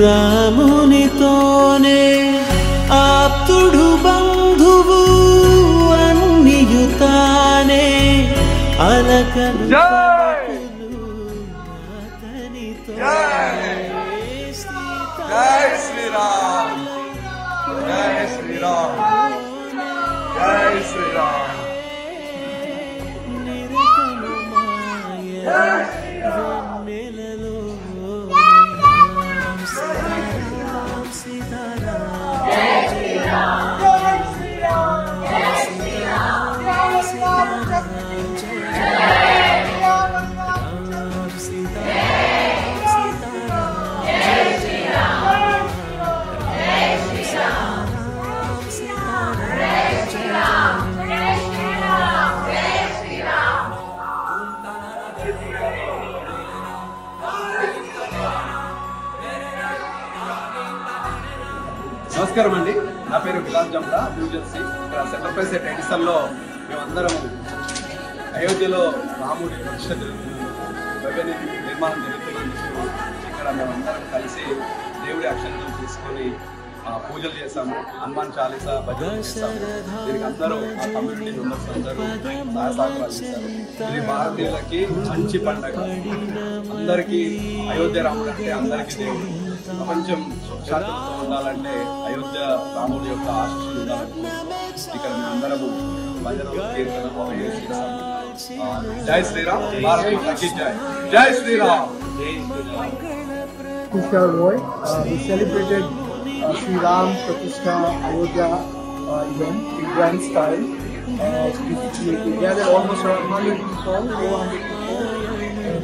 రామునితోనే ఆప్తుడు బంధువు అన్నియుతానే అలకలు జై శ్రీరామ్ జై శ్రీరామ్ జై శ్రీరామ్ నమస్కారం అండి, నా పేరు విలాస్ జమ్రా, న్యూ జెర్సీ. ఇక్కడ సెంటర్ ప్రైస్ ఎడిసన్లో మేమందరం అయోధ్యలో రాముడి ప్రతిష్ఠ నిర్మాణం జరుగుతున్నందుకు ఇక్కడ మేమందరం కలిసి దేవుడి అక్షంతలు తీసుకొని పూజలు చేశాము. హనుమాన్ చాలీసా భజన చేశాము. దీనికి అందరూ ఆ కమ్యూనిటీ మెంబర్స్ అందరూ సహకారాలు ఇస్తారు. ఇది భారతీయులకి మంచి పండగ. అందరికీ అయోధ్య రాముడు అంటే అందరికీ దేవుడు. ప్రపంచం సుఖశాంతితో ఉండాలంటే అయోధ్య రాముడి యొక్క ఆశీస్సులు ఉండాలంటే ఇక్కడ మేము అందరము భజన కీర్తన చేస్తాము. జై శ్రీరామ్, భారత్ మాతాకి జై. జై Sriram. We celebrated Sri Ram Pratishtha Ayodhya event in grand style. We gathered almost around 100 people, 400 people.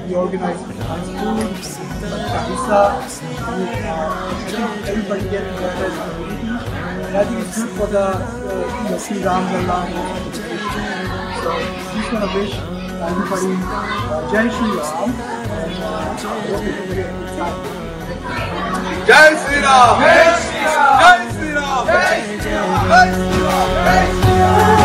We organized nice food, Chalisa. Everybody gets together as a community. And I think it's good for the Sri Ram Lalla. So we just want to wish everybody Jai Sri Ram. And hope you very excited. జై శ్రీరామ్. జై శ్రీరామ్. జై శ్రీరామ్. జై శ్రీరామ్. జై శ్రీరామ్.